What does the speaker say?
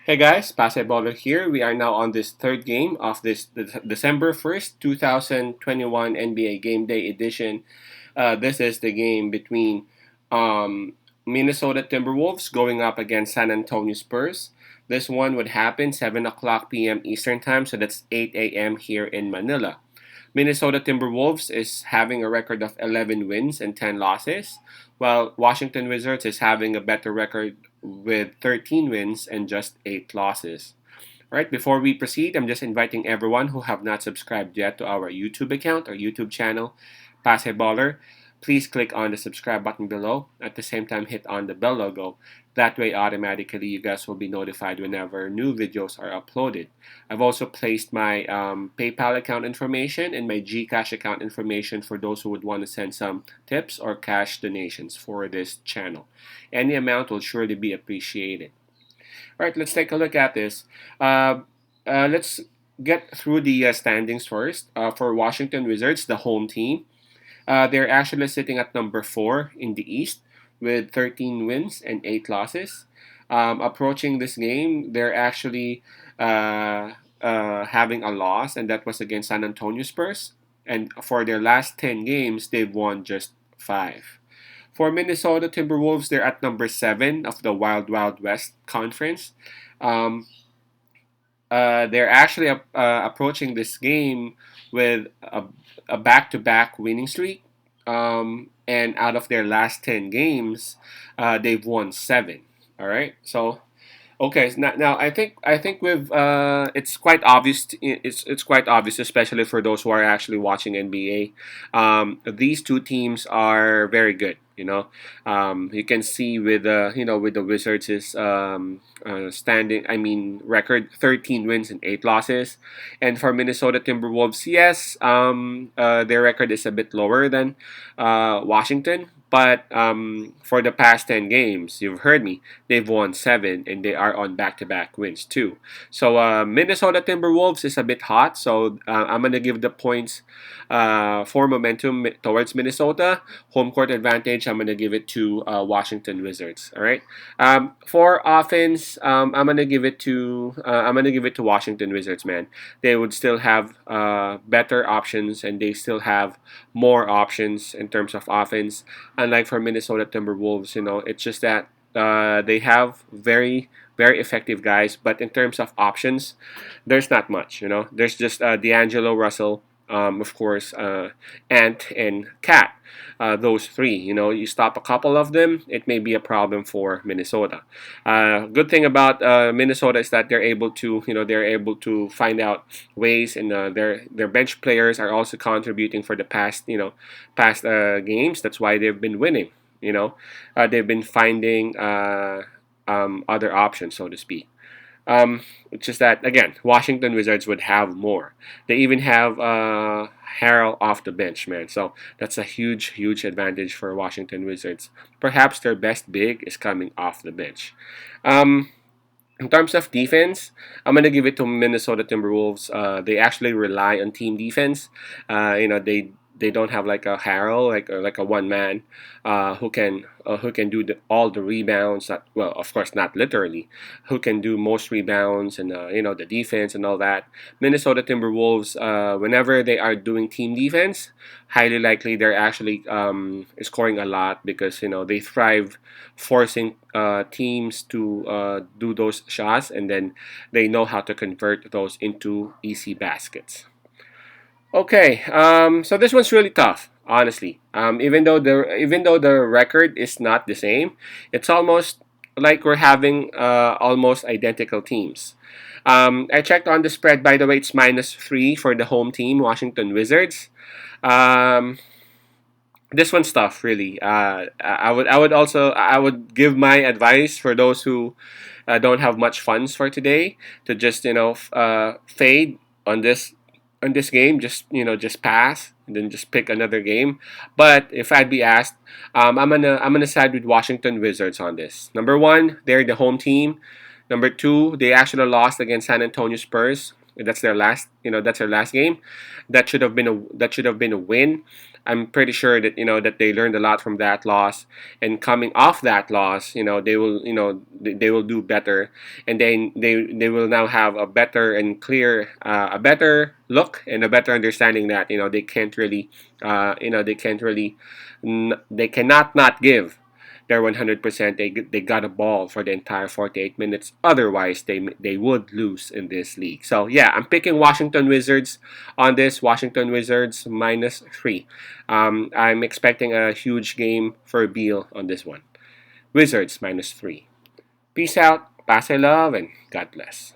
Hey guys, Basketballer here. We are now on this third game of this December 1st, 2021 NBA Game Day edition. This is the game between um, Minnesota Timberwolves going up against San Antonio Spurs. This one would happen 7 o'clock p.m. Eastern Time, so that's 8 a.m. here in Manila. Minnesota Timberwolves is having a record of 11 wins and 10 losses, while Washington Wizards is having a better record with 13 wins and just 8 losses. All right, before we proceed, I'm just inviting everyone who have not subscribed yet to our YouTube account or YouTube channel, Basketballer. Please click on the subscribe button below. At the same time, hit on the bell logo. That way, automatically, you guys will be notified whenever new videos are uploaded. I've also placed my PayPal account information and my Gcash account information for those who would want to send some tips or cash donations for this channel. Any amount will surely be appreciated. All right, let's take a look at this. Let's get through the standings first. For Washington Wizards, the home team, they're actually sitting at number 4 in the East with 13 wins and 8 losses. Approaching this game, they're actually having a loss, and that was against San Antonio Spurs. And for their last 10 games, they've won just 5. For Minnesota Timberwolves, they're at number 7 of the Wild Wild West Conference. Um, they're actually approaching this game with a back-to-back winning streak. And out of their last 10 games, they've won 7. All right. So okay, so now I think we've it's quite obvious. It's quite obvious, especially for those who are actually watching NBA. These two teams are very good. You can see with with the Wizards is standing. I mean, record 13 wins and 8 losses, and for Minnesota Timberwolves, yes, their record is a bit lower than Washington. But for the past 10 games, you've heard me, they've won 7 and they are on back to back wins too. So Minnesota Timberwolves is a bit hot. So I'm going to give the points for momentum towards Minnesota. Home court advantage, I'm going to give it to Washington Wizards. All right. For offense, I'm gonna give it to Washington Wizards, man. They would still have better options and they still have more options in terms of offense. Unlike for Minnesota Timberwolves, it's just that they have very effective guys, but in terms of options, there's not much. There's just D'Angelo Russell, of course, Ant and Cat. Those three, you stop a couple of them, it may be a problem for Minnesota. Good thing about Minnesota is that they're able to find out ways, and their bench players are also contributing for the past games. That's why they've been winning. They've been finding other options, so to speak. It's just that again, Washington Wizards would have more. They even have Harrell off the bench, man. So that's a huge advantage for Washington Wizards. Perhaps their best big is coming off the bench. Um, in terms of defense, I'm gonna give it to Minnesota Timberwolves. They actually rely on team defense. They don't have like a Harrell, like a one man, who can do all the rebounds. Not, well, of course, not literally, who can do most rebounds and the defense and all that. Minnesota Timberwolves, whenever they are doing team defense, highly likely they're actually scoring a lot because they thrive forcing teams to do those shots, and then they know how to convert those into easy baskets. Okay, so this one's really tough, honestly. Even though the record is not the same, it's almost like we're having almost identical teams. I checked on the spread. By the way, it's -3 for the home team, Washington Wizards. Um, this one's tough, really. I would give my advice for those who don't have much funds for today to just fade on this game. Just pass and then just pick another game. But if I'd be asked, I'm gonna side with Washington Wizards on this. Number one, they're the home team. Number two, they actually lost against San Antonio Spurs. That's their last, that's their last game. That should have been a win. I'm pretty sure that that they learned a lot from that loss, and coming off that loss, they will, they will do better, and they will now have a better and clear, a better look and a better understanding that they can't really, they cannot not give their 100%. They got a ball for the entire 48 minutes. Otherwise, they would lose in this league. So yeah, I'm picking Washington Wizards on this. Washington Wizards -3. I'm expecting a huge game for Beal on this one. Wizards -3. Peace out, pass I love, and God bless.